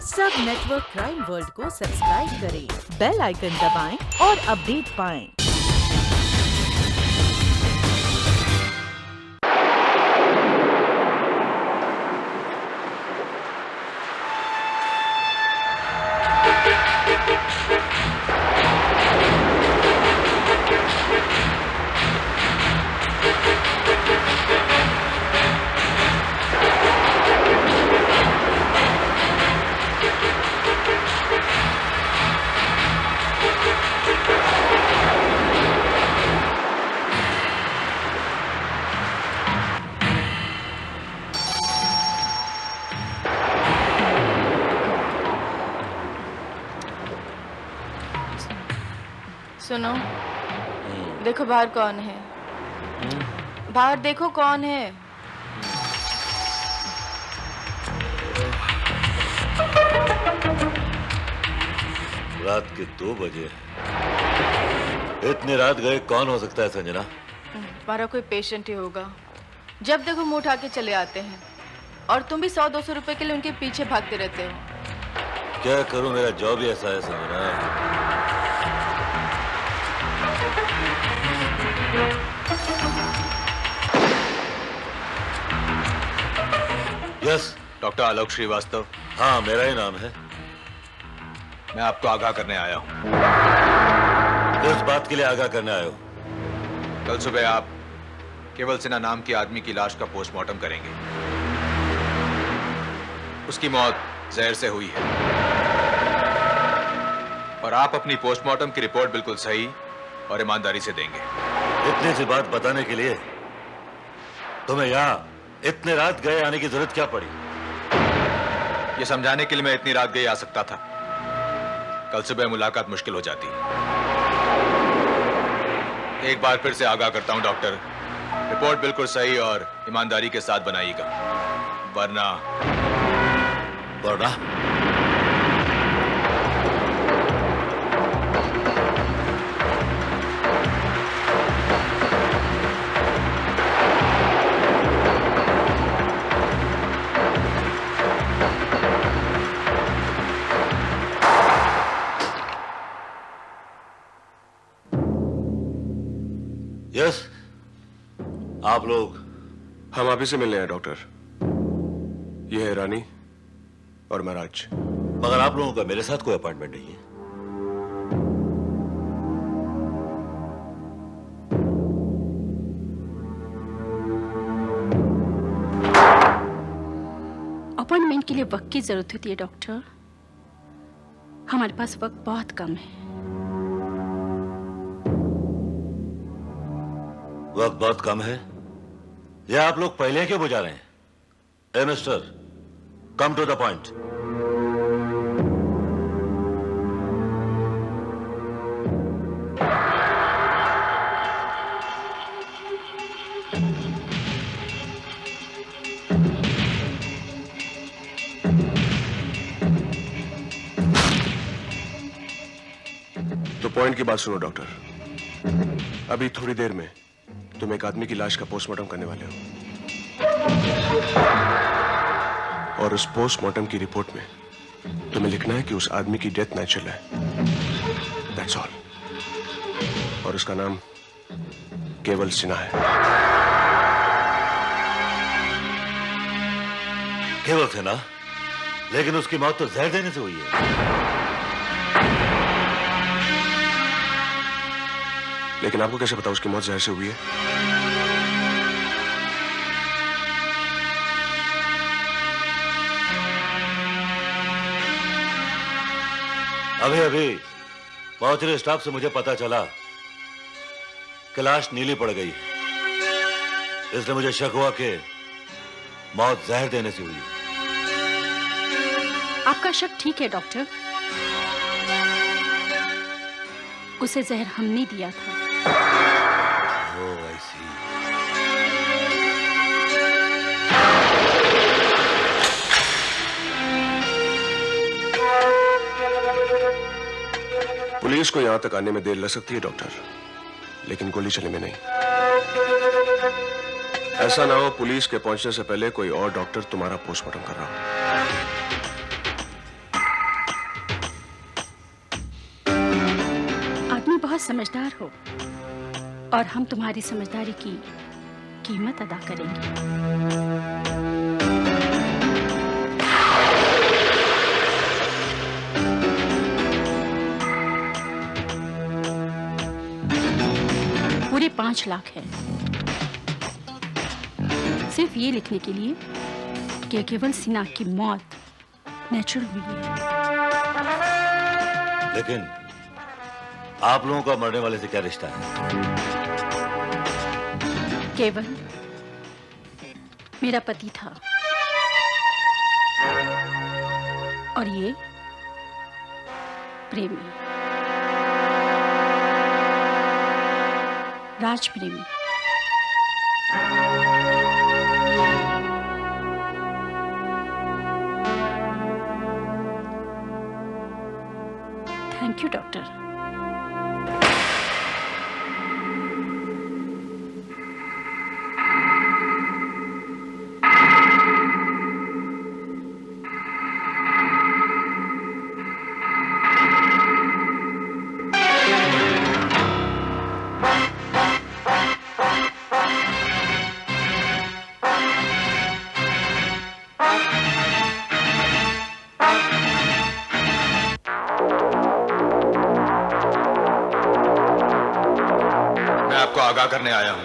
सब network crime world को subscribe करें, बेल आइकन दबाएं और अपडेट पाएं। सुनो, देखो बाहर कौन है। बाहर देखो कौन है। रात के 2 बजे। इतनी रात गए कौन हो सकता है संजना? हमारा कोई पेशेंट ही होगा। जब देखो मुंह उठा के चले आते हैं और तुम भी 100-200 रुपए के लिए उनके पीछे भागते रहते हो। क्या करूं, मेरा जॉब ही ऐसा है संजना। यस, डॉक्टर आलोक श्रीवास्तव। हाँ, मेरा ही नाम है। मैं आपको आगाह करने आया हूं। किस बात के लिए आगाह करने आए हो? कल सुबह आप केवल सिन्हा नाम के आदमी की लाश का पोस्टमार्टम करेंगे। उसकी मौत जहर से हुई है और आप अपनी पोस्टमार्टम की रिपोर्ट बिल्कुल सही और ईमानदारी से देंगे। इतनी सी बात बताने के लिए तुम्हें यहाँ इतने रात गए आने की जरूरत क्या पड़ी? ये समझाने के लिए मैं इतनी रात गए आ सकता था। कल सुबह मुलाकात मुश्किल हो जाती। एक बार फिर से आगाह करता हूं डॉक्टर, रिपोर्ट बिल्कुल सही और ईमानदारी के साथ बनाइएगा, वरना यस, आप लोग? हम आप ही से मिलने हैं डॉक्टर। ये है रानी और महाराज। मगर आप लोगों का मेरे साथ कोई अपॉइंटमेंट नहीं है। अपॉइंटमेंट के लिए वक्त की जरूरत होती है डॉक्टर। हमारे पास वक्त बहुत कम है। वक्त बहुत कम है? या आप लोग पहले क्यों बुझा रहे हैं? ए mister, come to the point. तो पॉइंट की बात सुनो डॉक्टर। अभी थोड़ी देर में तुम एक आदमी की लाश का पोस्टमार्टम करने वाले हो और उस पोस्टमार्टम की रिपोर्ट में तुम्हें लिखना है कि उस आदमी की डेथ नेचुरल है। That's all. और उसका नाम केवल सिन्हा है। केवल सिन्हा? लेकिन उसकी मौत तो जहर देने से हुई है। लेकिन आपको कैसे पता उसकी मौत जहर से हुई है? अभी अभी पहुंचे स्टाफ से मुझे पता चला कि लाश नीली पड़ गई। इसलिए मुझे शक हुआ कि मौत जहर देने से हुई। आपका शक ठीक है डॉक्टर। उसे जहर हमने दिया था। Oh, I see. पुलिस को यहां तक आने में देर लग सकती है डॉक्टर, लेकिन गोली चलने में नहीं। ऐसा ना हो पुलिस के पहुंचने से पहले कोई और डॉक्टर तुम्हारा पोस्टमार्टम कर रहा हो। समझदार हो और हम तुम्हारी समझदारी की कीमत अदा करेंगे। पूरे 5 लाख है, सिर्फ ये लिखने के लिए कि केवल सिन्हा की मौत नेचुरल हुई है। लेकिन आप लोगों का मरने वाले से क्या रिश्ता है? केवल मेरा पति था और ये प्रेमी, राज प्रेमी। Thank you doctor. आगाह करने आया हूं।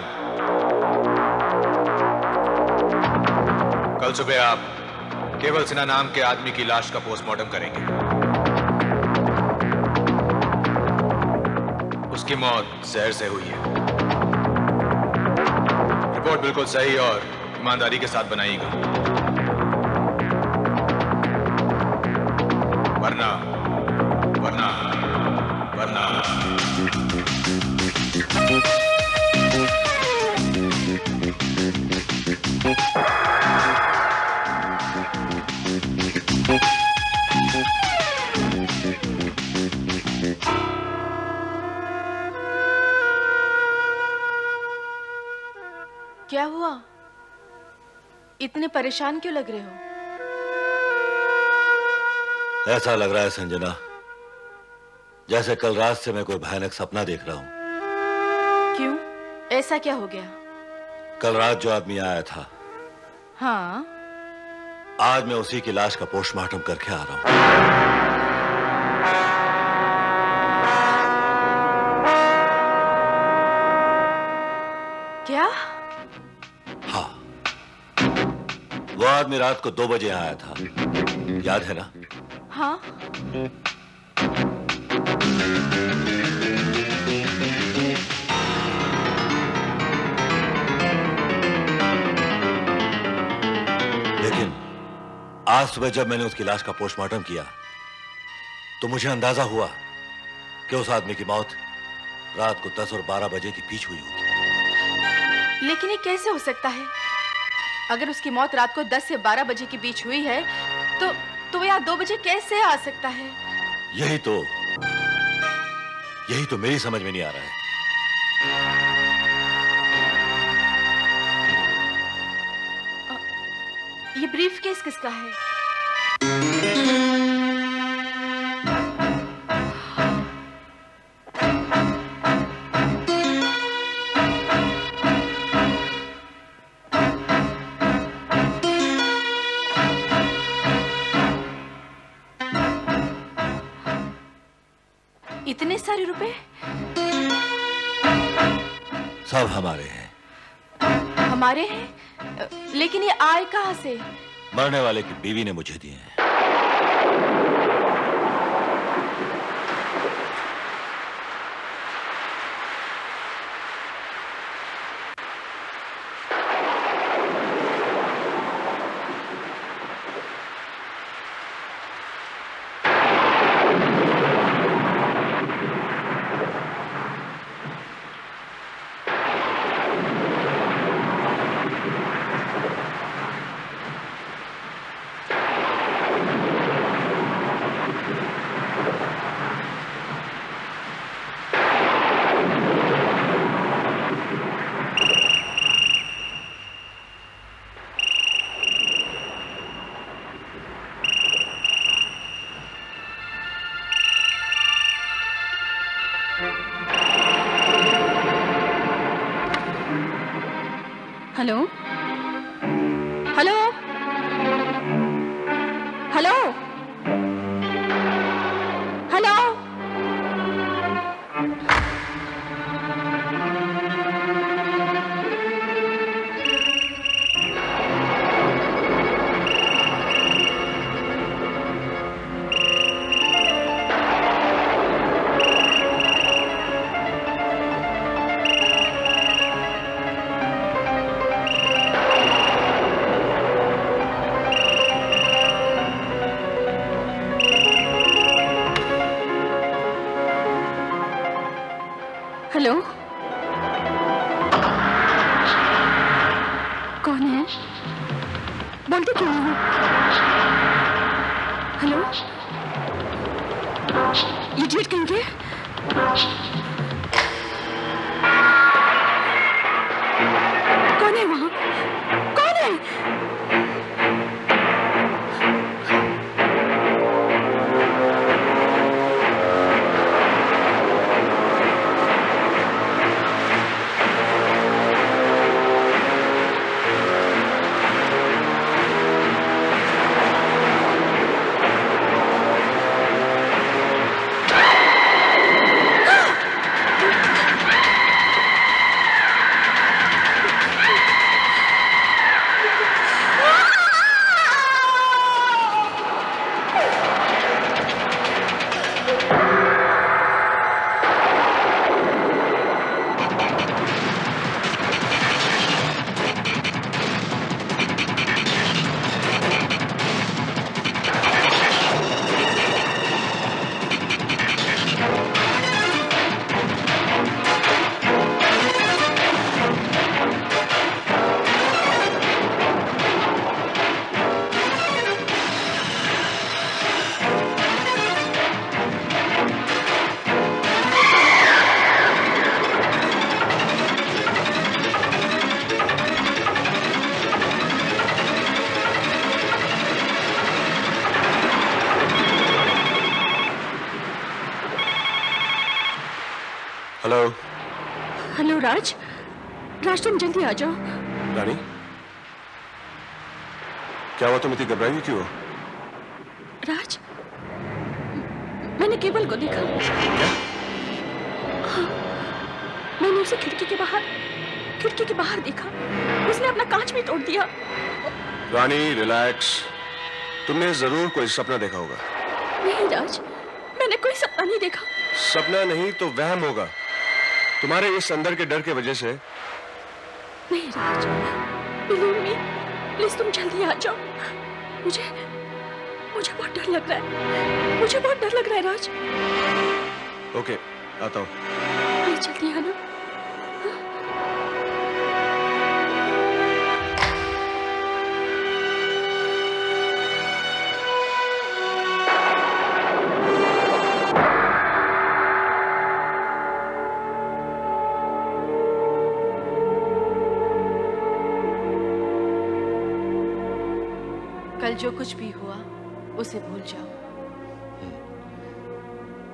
कल सुबह आप केवल सिन्हा नाम के आदमी की लाश का पोस्टमार्टम करेंगे। उसकी मौत जहर से हुई है। रिपोर्ट बिल्कुल सही और ईमानदारी के साथ बनाइएगा, वरना वरना वरना क्या हुआ? इतने परेशान क्यों लग रहे हो? ऐसा लग रहा है संजना जैसे कल रात से मैं कोई भयानक सपना देख रहा हूं। क्यों? ऐसा क्या हो गया? कल रात जो आदमी आया था, हाँ, आज मैं उसी की लाश का पोस्टमार्टम करके आ रहा हूं। क्या? हाँ, वो आदमी रात को 2 बजे आया था, याद है ना? हाँ, लेकिन आज सुबह जब मैंने उसकी लाश का पोस्टमार्टम किया तो मुझे अंदाजा हुआ कि उस आदमी की मौत रात को 10 और 12 बजे के बीच हुई होगी। लेकिन ये कैसे हो सकता है? अगर उसकी मौत रात को 10 से 12 बजे के बीच हुई है तो वो यहाँ 2 बजे कैसे आ सकता है? यही तो मेरी समझ में नहीं आ रहा है। ये ब्रीफकेस किसका है? इतने सारे रुपए? सब हमारे हैं। हमारे हैं? लेकिन ये आए कहां से? मरने वाले की बीवी ने मुझे दिए हैं। Hello hello hello hello. Hello, कौन है? बोलते क्यों नहीं हो? हेलो, इडियट कहीं के? कौन है वहां? कौन है? हेलो। हेलो राज, राज तुम जल्दी आ जाओ। रानी, क्या हुआ? तुम इतनी घबराई हुई क्यों हो? राज, मैंने केवल को देखा। हाँ, मैंने उसे खिड़की के बाहर देखा। उसने अपना कांच भी तोड़ दिया। रानी रिलैक्स, तुमने जरूर कोई सपना देखा होगा। नहीं राज, मैंने कोई सपना नहीं देखा। सपना नहीं तो वहम होगा, तुम्हारे इस अंदर के डर की वजह से। नहीं राज, बिलीव मी, प्लीज तुम जल्दी आ जाओ। मुझे बहुत डर लग रहा है। मुझे बहुत डर लग रहा है राज। ओके, आता हूँ। प्लीज जल्दी आना। कल जो कुछ भी हुआ उसे भूल जाओ।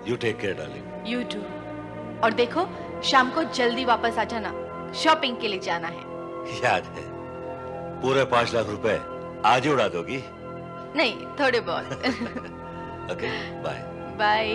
You take care darling. You too. और देखो, शाम को जल्दी वापस आ जाना, शॉपिंग के लिए जाना है। याद है, पूरे 5 लाख रुपए आज ही उड़ा दोगी? नहीं, थोड़े बहुत। Okay, bye bye.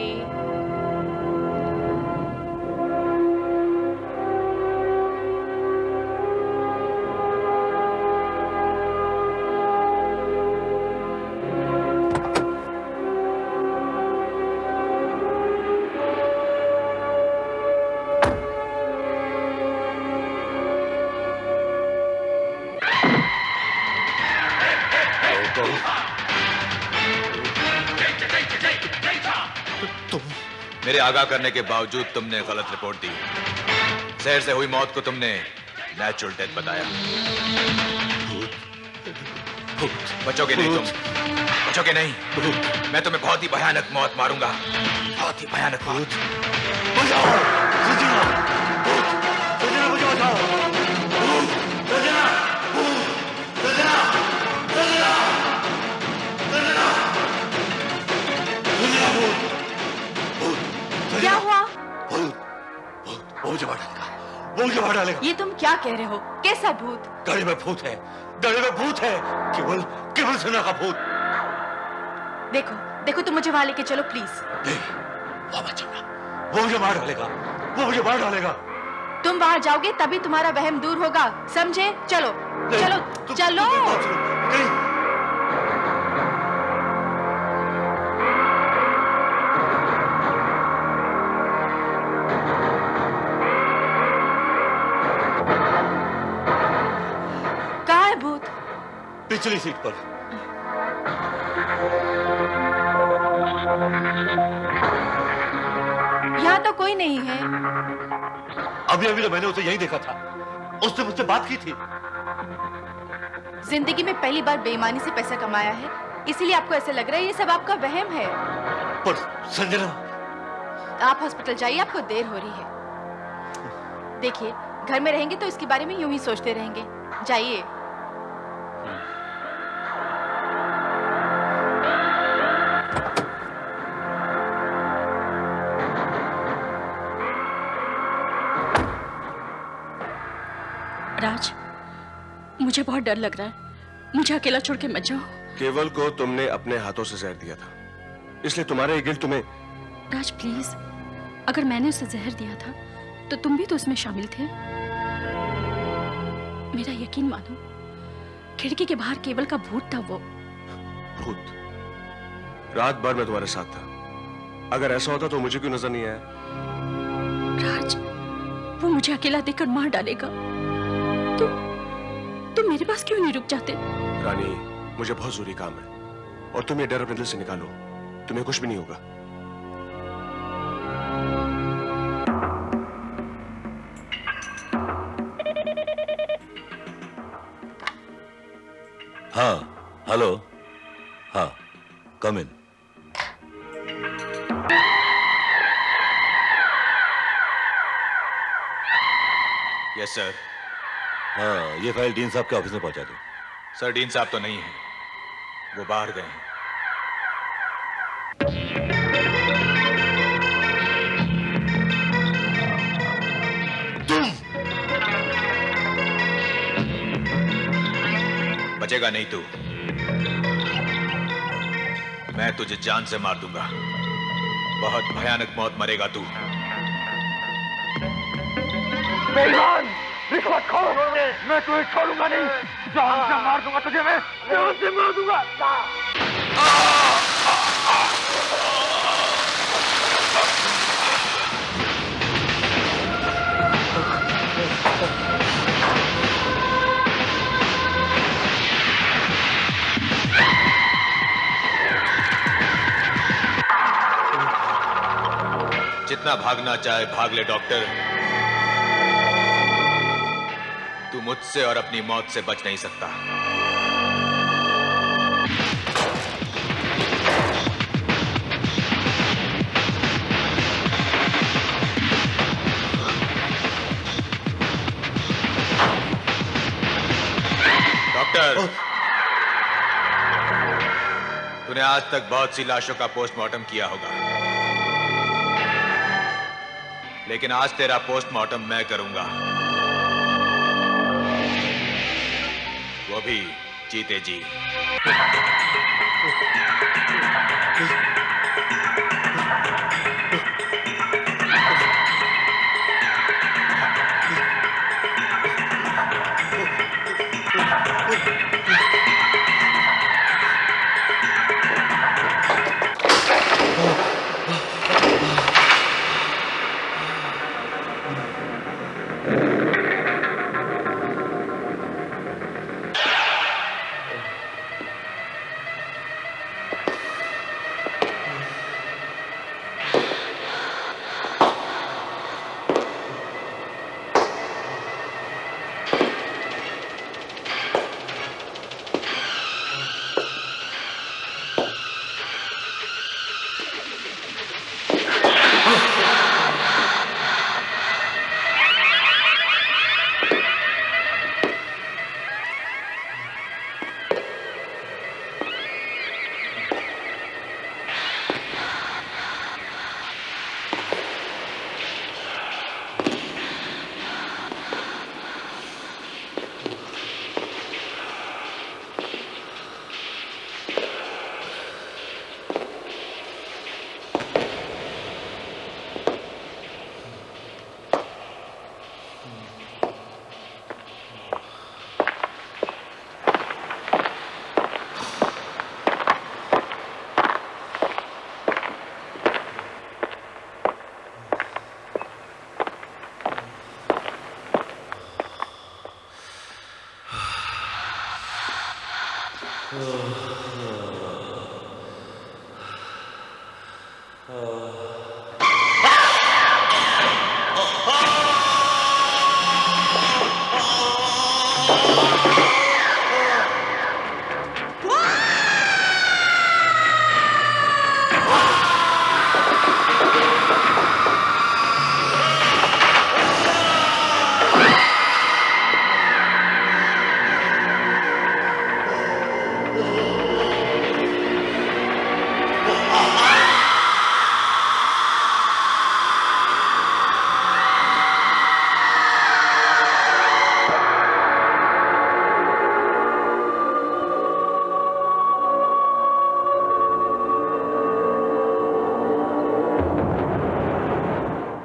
मेरे आगाह करने के बावजूद तुमने गलत रिपोर्ट दी। जहर से हुई मौत को तुमने नेचुरल डेथ बताया। बचोगे नहीं तुम, बचोगे नहीं। मैं तुम्हें बहुत ही भयानक मौत मारूंगा, बहुत ही भयानक मौत। बचाओ! संजना! संजना, मुझे बचाओ! संजना! संजना! संजना! संजना! संजना, भूत! क्या हुआ? भूत! भूत! वो मुझे मार डालेगा। वो मुझे मार डालेगा। ये तुम क्या कह रहे हो? कैसा भूत? गाड़ी में भूत है, गाड़ी में भूत है, केवल केवल सिन्हा का भूत। देखो देखो, तुम मुझे वहां लेके चलो प्लीज। नहीं, वहां मत जाना, वो मुझे मार डालेगा, वो मुझे मार डालेगा। तुम वहां जाओगे तभी तुम्हारा वहम दूर होगा, समझे? चलो नहीं, चलो चलो। मेरी बात सुनो। नहीं, कहाँ है भूत? पिछली सीट पर। यहाँ तो कोई नहीं है। अभी अभी तो मैंने उसे यही देखा था, उसने मुझसे बात की थी। जिंदगी में पहली बार बेईमानी से पैसा कमाया है, इसीलिए आपको ऐसा लग रहा है ये सब आपका वहम है। पर संजना, आप हॉस्पिटल जाइए, आपको देर हो रही है। देखिए, घर में रहेंगे तो इसके बारे में यूं ही सोचते रहेंगे। जाइए। राज, मुझे बहुत डर लग रहा है, मुझे अकेला छोड़ के मत जाओ। केवल को तुमने अपने हाथों से जहर दिया था, इसलिए तुम्हारा ये गिल्ट तुम्हें। राज प्लीज, अगर मैंने उसे जहर दिया था तो तुम भी तो उसमें शामिल थे। मेरा यकीन मानो, खिड़की के बाहर केवल का भूत था वो। भूत? रात भर मैं तुम्हारे साथ था, अगर ऐसा होता तो मुझे क्यों नजर नहीं आया? राज, वो मुझे अकेला देखकर मार डालेगा। तुम मेरे पास क्यों नहीं रुक जाते? रानी, मुझे बहुत जरूरी काम है और तुम ये डर अपने दिल से निकालो, तुम्हें कुछ भी नहीं होगा। हाँ, हेलो, हाँ, कम इन। Yes sir. हाँ, ये फाइल डीन साहब के ऑफिस में पहुंचा दो। सर, डीन साहब तो नहीं है, वो बाहर गए हैं। बचेगा नहीं तू, मैं तुझे जान से मार दूंगा। बहुत भयानक मौत मरेगा तू। मैं तुम्हें छोड़ूंगा नहीं, जान से मार दूंगा तुझे, मैं जान से मार दूंगा। जितना भागना चाहे भाग ले डॉक्टर, तू मुझसे और अपनी मौत से बच नहीं सकता। डॉक्टर, तूने आज तक बहुत सी लाशों का पोस्टमार्टम किया होगा, लेकिन आज तेरा पोस्टमार्टम मैं करूंगा, वो भी जीते जी।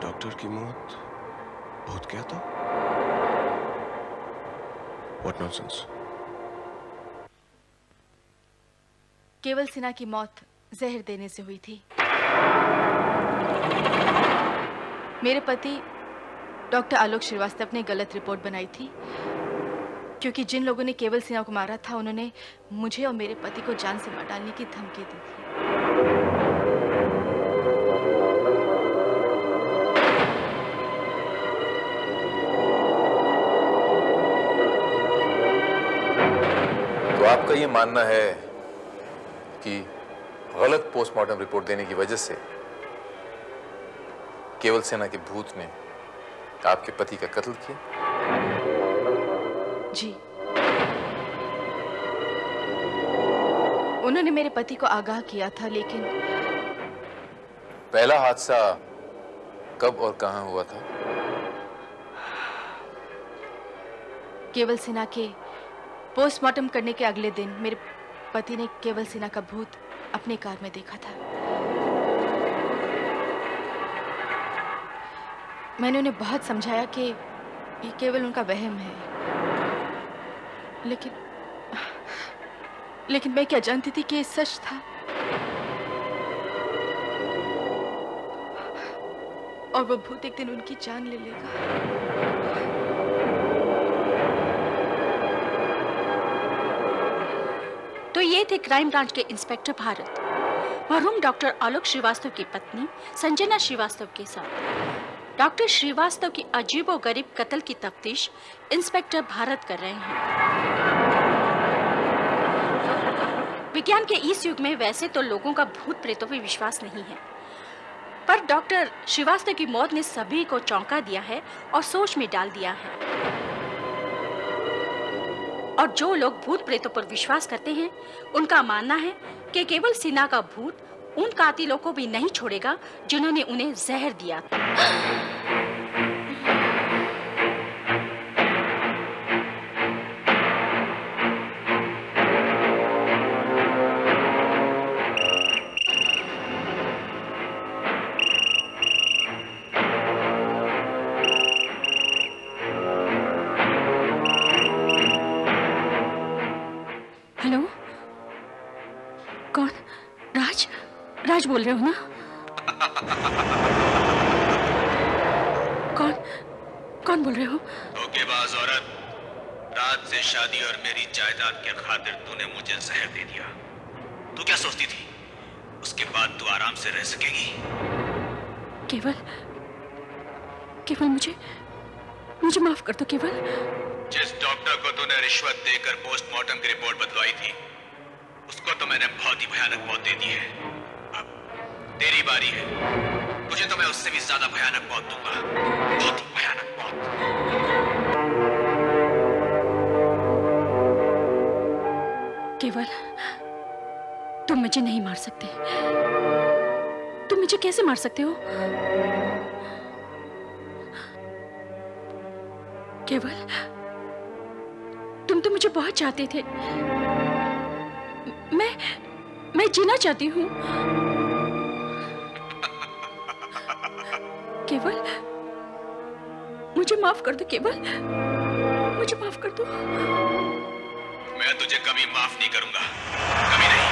डॉक्टर की मौत भूत क्या था? What nonsense? केवल सिन्हा की मौत जहर देने से हुई थी। मेरे पति डॉक्टर आलोक श्रीवास्तव ने गलत रिपोर्ट बनाई थी, क्योंकि जिन लोगों ने केवल सिन्हा को मारा था उन्होंने मुझे और मेरे पति को जान से मार डालने की धमकी दी थी। तो आपका ये मानना है कि गलत पोस्टमार्टम रिपोर्ट देने की वजह से केवल सिन्हा के भूत ने आपके पति का कत्ल किया? जी, उन्होंने मेरे पति को आगाह किया था, लेकिन पहला हादसा कब और कहां हुआ था? केवल सिन्हा के पोस्टमार्टम करने के अगले दिन मेरे पति ने केवल सिन्हा का भूत अपने कार में देखा था। मैंने उन्हें बहुत समझाया कि ये केवल उनका वहम है, लेकिन मैं क्या जानती थी कि ये सच था। और वो भूत एक दिन उनकी जान ले लेगा। तो ये थे क्राइम ब्रांच के इंस्पेक्टर भारत, मरहूम डॉक्टर आलोक श्रीवास्तव की पत्नी संजना श्रीवास्तव के साथ। डॉक्टर श्रीवास्तव की अजीबोगरीब कत्ल की तफ्तीश इंस्पेक्टर भारत कर रहे हैं। विज्ञान के इस युग में वैसे तो लोगों का भूत प्रेतों पर विश्वास नहीं है, पर डॉक्टर श्रीवास्तव की मौत ने सभी को चौंका दिया है और सोच में डाल दिया है। और जो लोग भूत प्रेतों पर विश्वास करते हैं, उनका मानना है कि केवल सिन्हा का भूत उन कातिलों को भी नहीं छोड़ेगा जिन्होंने उन्हें जहर दिया था। हेलो, कौन? राज बोल रहे हो ना? कौन बोल रहे हो? धोखेबाज औरत, रात से शादी और मेरी जायदाद के खातिर तूने मुझे जहर दे दिया। तू क्या सोचती थी उसके बाद तू आराम से रह सकेगी? केवल मुझे माफ कर दो केवल। जिस डॉक्टर को तूने रिश्वत देकर पोस्टमार्टम की रिपोर्ट बदलवाई थी, उसको तो मैंने बहुत ही भयानक मौत दे दी है। अब तेरी बारी है। तुझे तो मैं उससे भी ज्यादा भयानक मौत दूंगा, बहुत ही भयानक मौत। केवल तुम मुझे नहीं मार सकते। तुम मुझे कैसे मार सकते हो? केवल तुम तो मुझे बहुत चाहते थे। मैं जीना चाहती हूँ। केवल मुझे माफ कर दो। केवल मुझे माफ कर दो। मैं तुझे कभी माफ नहीं करूंगा, कभी नहीं।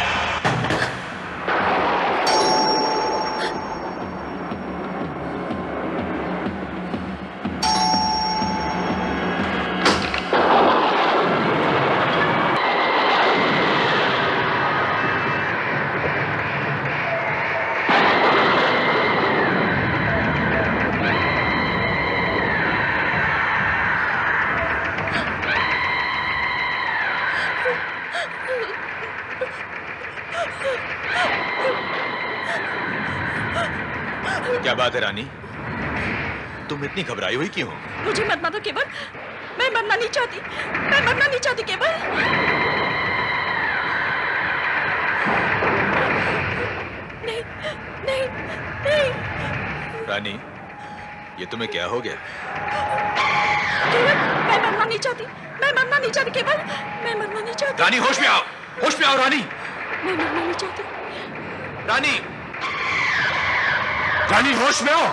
क्या बात है रानी, तुम इतनी घबराई हुई क्यों? मुझे मत मारो केवल, मैं मरना नहीं चाहती, मैं मरना नहीं चाहती केवल। नहीं नहीं नहीं। रानी, ये तुम्हें क्या हो गया? केवल, मैं मरना नहीं चाहती, मैं मरना नहीं चाहती केवल, मैं मरना नहीं चाहती। रानी होश में आओ, होश में आओ रानी। मैं मरना नहीं चाहती। रानी, रानी होश में आओ।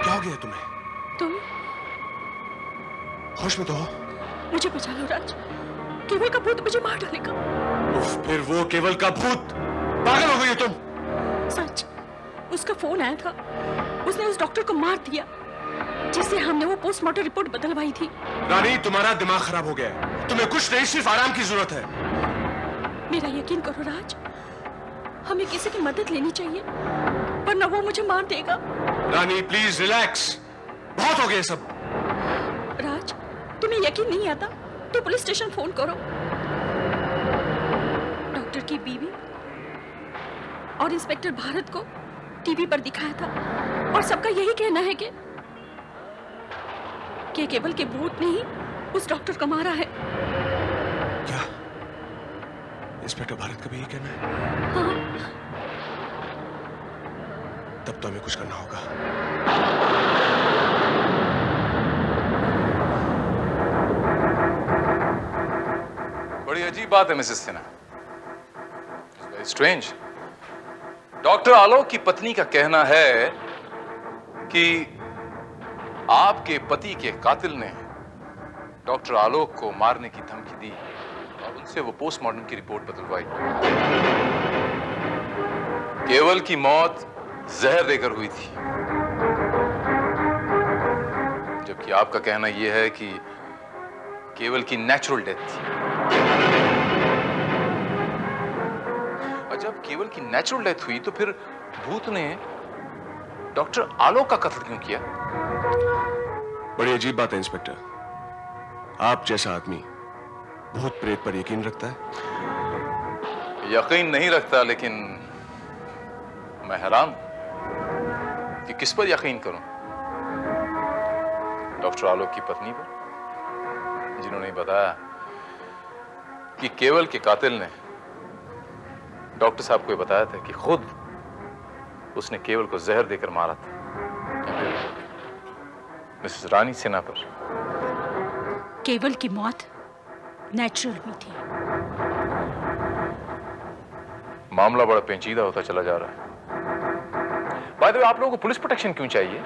क्या हो गया तुम्हें? तुम होश में तो हो। मुझे बचा लो राज, केवल का भूत मुझे मार डालेगा। उफ, फिर वो केवल का भूत। पागल हो गई हो तुम। सच, उसका फोन आया था, उसने उस डॉक्टर को मार दिया जिससे हमने वो पोस्टमार्टम रिपोर्ट बदलवाई थी। रानी, तुम्हारा दिमाग खराब हो गया है। तुम्हें कुछ नहीं, सिर्फ आराम की जरूरत है। मेरा यकीन करो राज, हमें किसी की मदद लेनी चाहिए, वरना वो मुझे मार देगा। रानी प्लीज रिलैक्स, बहुत हो गया सब। राज, तुम्हें यकीन नहीं आता तो पुलिस स्टेशन फोन करो। डॉक्टर की बीवी और इंस्पेक्टर भारत को टीवी पर दिखाया था और सबका यही कहना है कि केवल के भूत ने ही उस डॉक्टर को मारा है। क्या इंस्पेक्टर भारत का भी यही कहना है? हाँ। तब तो हमें कुछ करना होगा। बड़ी अजीब बात है Mrs Sinha, very strange. Doctor Alok की पत्नी का कहना है कि आपके पति के कातिल ने डॉक्टर आलोक को मारने की धमकी दी और उनसे वो पोस्टमार्टम की रिपोर्ट बदलवाई। केवल की मौत जहर देकर हुई थी, जबकि आपका कहना यह है कि केवल की नेचुरल डेथ थी। और जब केवल की नेचुरल डेथ हुई तो फिर भूत ने डॉक्टर आलोक का कत्ल क्यों किया? बड़ी अजीब बात है इंस्पेक्टर, आप जैसा आदमी भूत प्रेत पर यकीन रखता है? यकीन नहीं रखता, लेकिन मैं हैरान कि किस पर यकीन करूं। डॉक्टर आलोक की पत्नी पर, जिन्होंने बताया कि केवल के कातिल ने डॉक्टर साहब को बताया था कि खुद उसने केवल को जहर देकर मारा था, या फिर मिसेस रानी सिन्हा पर केवल की मौत नेचुरल हुई थी। मामला बड़ा पेचीदा होता चला जा रहा है। बाय द वे, आप लोगों को पुलिस प्रोटेक्शन क्यों चाहिए?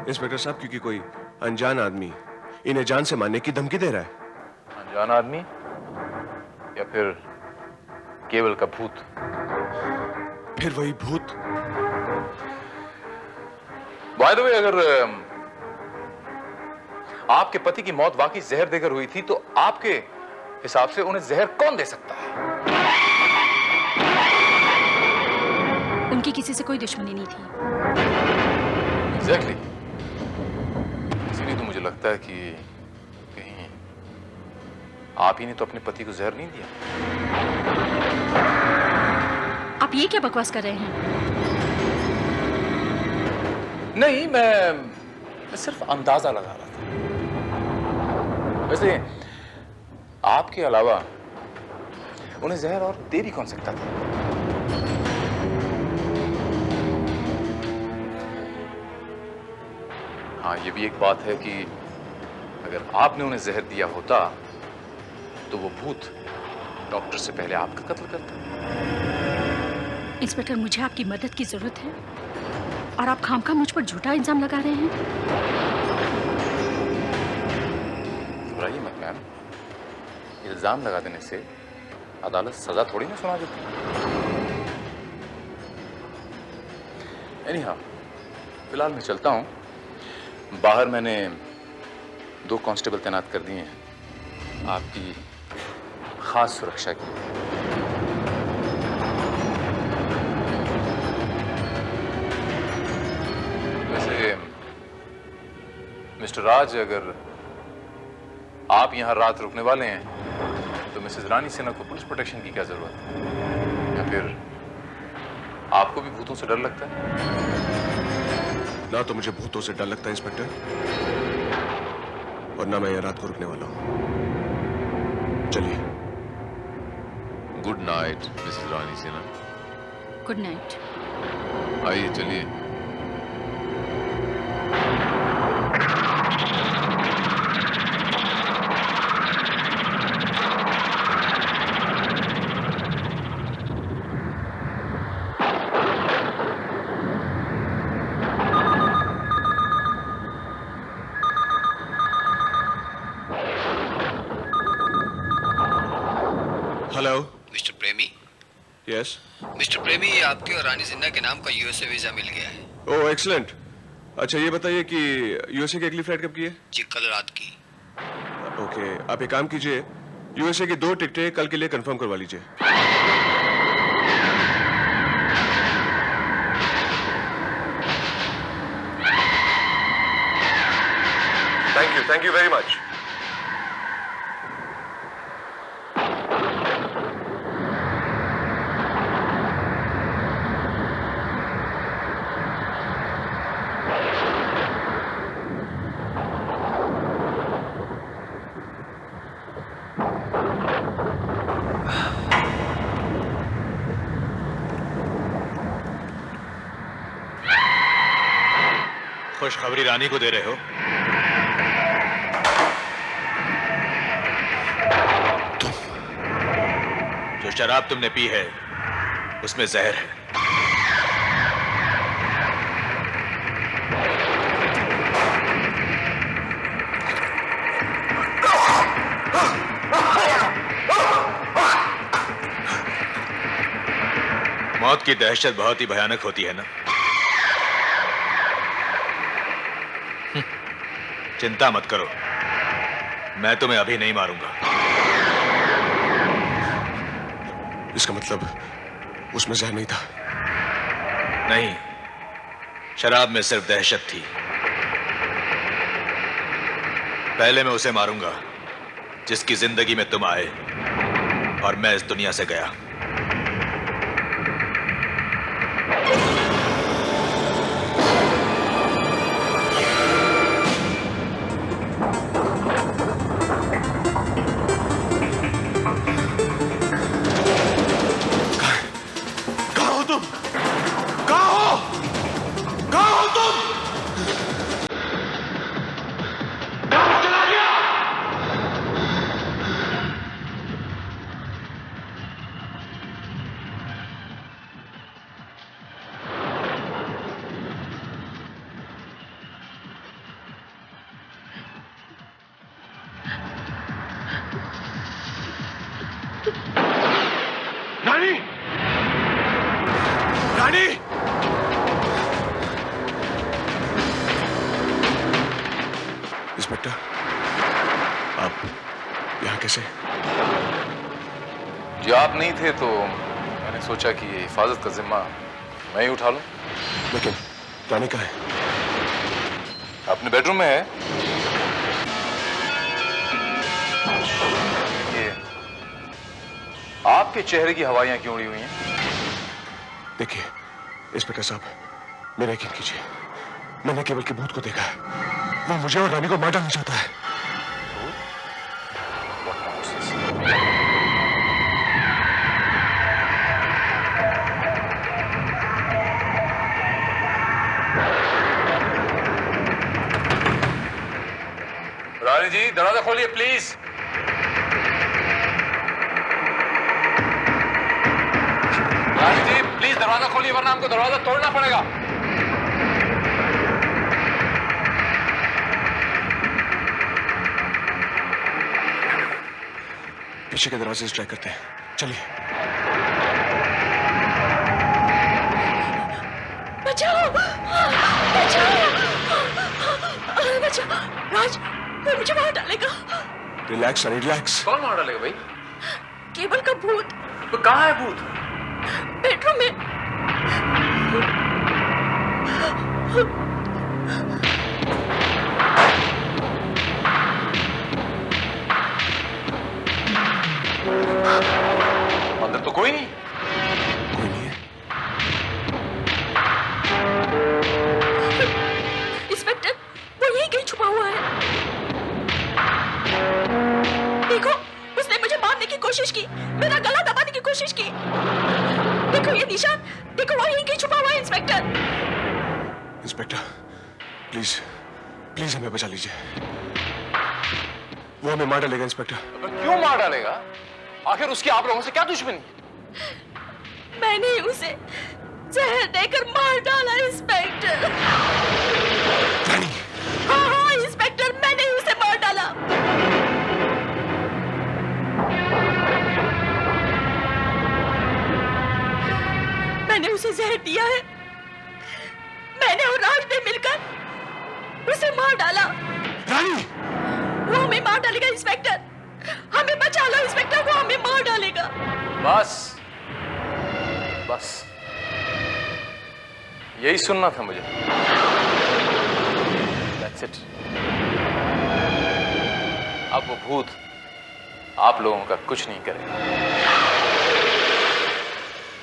इंस्पेक्टर साहब, क्योंकि कोई अनजान आदमी इन्हें जान से मारने की धमकी दे रहा है। अनजान आदमी या फिर केवल का भूत? फिर वही भूत। बाय द वे, अगर आपके पति की मौत वाकई जहर देकर हुई थी तो आपके हिसाब से उन्हें जहर कौन दे सकता है? उनकी किसी से कोई दुश्मनी नहीं थी। एग्जैक्टली। इसीलिए तो मुझे लगता है कि कहीं आप ही ने तो अपने पति को जहर नहीं दिया। आप ये क्या बकवास कर रहे हैं? नहीं, मैं सिर्फ अंदाजा लगा रहा था। वैसे आपके अलावा उन्हें जहर और दे भी कौन सकता था? हाँ, ये भी एक बात है कि अगर आपने उन्हें जहर दिया होता तो वो भूत डॉक्टर से पहले आपका कत्ल करता। इंस्पेक्टर, मुझे आपकी मदद की जरूरत है और आप खामखा मुझ पर झूठा इल्जाम लगा रहे हैं। घबराइए मत मैम, इल्जाम लगा देने से अदालत सजा थोड़ी ना सुना देती। एनीहाउ, फिलहाल मैं चलता हूं। बाहर मैंने 2 कांस्टेबल तैनात कर दिए हैं आपकी खास सुरक्षा के लिए। वैसे मिस्टर राज, अगर आप यहां रात रुकने वाले हैं तो मिसेस रानी सिन्हा को पुलिस प्रोटेक्शन की क्या जरूरत है? या फिर आपको भी भूतों से डर लगता है? ना तो मुझे भूतों से डर लगता है इंस्पेक्टर, और ना मैं यह रात को रुकने वाला हूं। चलिए। Good night Mrs Rani Sinha. Good night. आइए चलिए। Hello mister Premi. Yes. Mister Premi, आपके और रानी जिन्ना के नाम का यूएसए वीजा मिल गया है। ओह एक्सीलेंट। अच्छा ये बताइए कि यूएसए की अगली फ्लाइट कब की है? जी कल रात की। ओके, आप एक काम कीजिए, यूएसए की 2 टिकटें कल के लिए कंफर्म करवा लीजिए। Thank you very much. खुशखबरी रानी को दे रहे हो? जो शराब तुमने पी है उसमें जहर है। मौत की दहशत बहुत ही भयानक होती है ना? चिंता मत करो, मैं तुम्हें अभी नहीं मारूंगा। इसका मतलब उसमें जहर नहीं था? नहीं, शराब में सिर्फ दहशत थी। पहले मैं उसे मारूंगा जिसकी जिंदगी में तुम आए और मैं इस दुनिया से गया। रानी! रानी! इंस्पेक्टर, आप यहाँ कैसे? जी आप नहीं थे तो मैंने सोचा कि ये हिफाजत का जिम्मा मैं ही उठा लूं। लेकिन रानी कहाँ है? अपने बेडरूम में है। ये आपके चेहरे की हवाइयां क्यों उड़ी हुई हैं? देखिए इंस्पेक्टर साहब, मेरा यकीन कीजिए, मैंने केवल के भूत को देखा है। वो मुझे और रानी को मार डालना चाहता है। रानी जी दरवाजा खोलिए प्लीज। रानी जी प्लीज दरवाजा खोलिए वरना हमको दरवाजा तोड़ना पड़ेगा। पीछे के दरवाजे से ट्राई करते हैं, चलिए। बचाओ! बचाओ! बचाओ! राज, कोई मुझे मार डालेगा। रिलैक्स रानी, रिलैक्स। कौन मार डालेगा भाई? केवल का भूत। तो कहाँ है भूत? बेडरूम में। अंदर तो कोई नहीं। कोई नहीं है। देखो ये निशान, देखो वो यहीं कहीं छुपा हुआ है इंस्पेक्टर। इंस्पेक्टर प्लीज प्लीज हमें बचा लीजिए, वो हमें मार डालेगा इंस्पेक्टर। क्यों मार डालेगा? आखिर उसकी आप लोगों से क्या दुश्मनी? मैंने उसे जहर देकर मार डाला इंस्पेक्टर। हाँ हाँ इंस्पेक्टर, मैंने उसे मार डाला। मैंने उसे जहर दिया है। मैंने और राज ने मिलकर उसे मार डाला। रानी! वो हमें मार डालेगा इंस्पेक्टर, हमें बचा लो इंस्पेक्टर, वो हमें मार डालेगा। बस बस यही सुनना था मुझे। That's it. अब वो भूत आप लोगों का कुछ नहीं करेगा,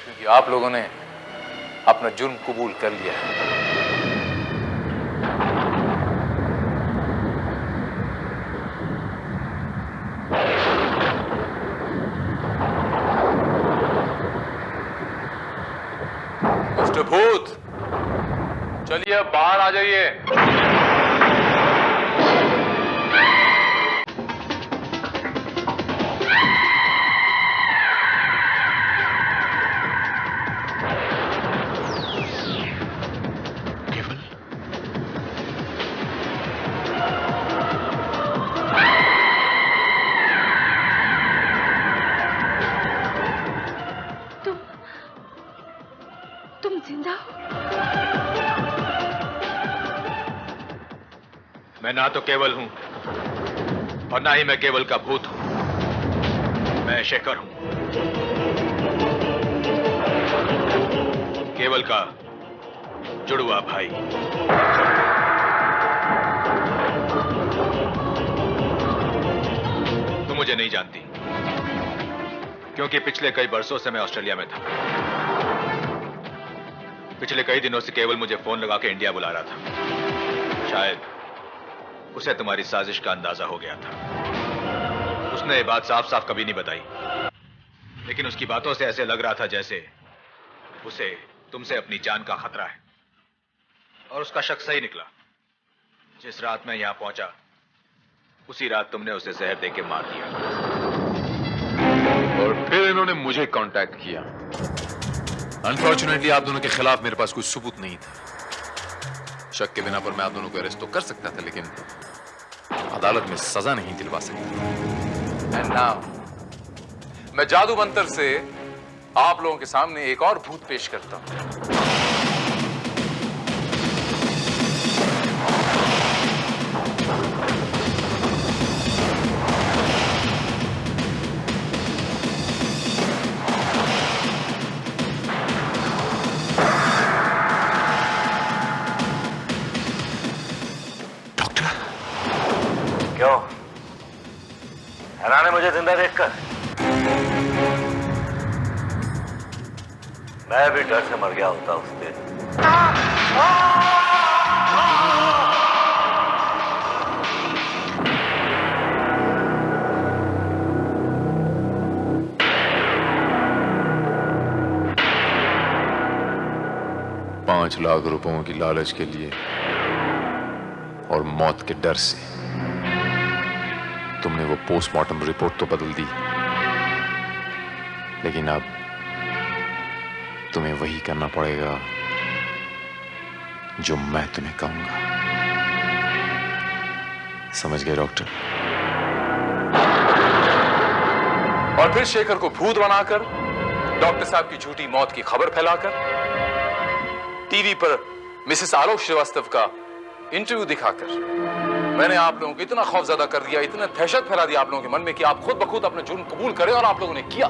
क्योंकि आप लोगों ने अपना जुर्म कबूल कर लिया है। मिस्टर भूत, चलिए अब बाहर आ जाइए। तुम जिंदा हो? मैं ना तो केवल हूं और ना ही मैं केवल का भूत हूं। मैं शेखर हूं, केवल का जुड़वा भाई। तुम मुझे नहीं जानती, क्योंकि पिछले कई बरसों से मैं ऑस्ट्रेलिया में था। पिछले कई दिनों से केवल मुझे फोन लगा के इंडिया बुला रहा था। शायद उसे तुम्हारी साजिश का अंदाजा हो गया था। उसने ये बात साफ साफ कभी नहीं बताई, लेकिन उसकी बातों से ऐसे लग रहा था जैसे उसे तुमसे अपनी जान का खतरा है। और उसका शक सही निकला। जिस रात मैं यहां पहुंचा, उसी रात तुमने उसे जहर देके मार दिया। और फिर इन्होंने मुझे कांटेक्ट किया। अनफॉर्चुनेटली आप दोनों के खिलाफ मेरे पास कोई सबूत नहीं था। शक के बिना पर मैं आप दोनों को अरेस्ट तो कर सकता था, लेकिन अदालत में सजा नहीं दिलवा सकता। एंड नाउ मैं जादू मंत्र से आप लोगों के सामने एक और भूत पेश करता हूं। क्यों हैरान है मुझे जिंदा देखकर? मैं भी डर से मर गया होता उस दिन। 5 लाख रुपयों की लालच के लिए और मौत के डर से तुमने वो पोस्टमार्टम रिपोर्ट तो बदल दी, लेकिन अब तुम्हें वही करना पड़ेगा जो मैं तुम्हें कहूंगा। समझ गए डॉक्टर? और फिर शेखर को भूत बनाकर, डॉक्टर साहब की झूठी मौत की खबर फैलाकर, टीवी पर मिसेस आलोक श्रीवास्तव का इंटरव्यू दिखाकर मैंने आप लोगों को इतना खौफजदा कर दिया, इतना दहशत फैला दिया आप लोगों के मन में कि आप खुद ब खुद अपना जुर्म कबूल करें, और आप लोगों ने किया।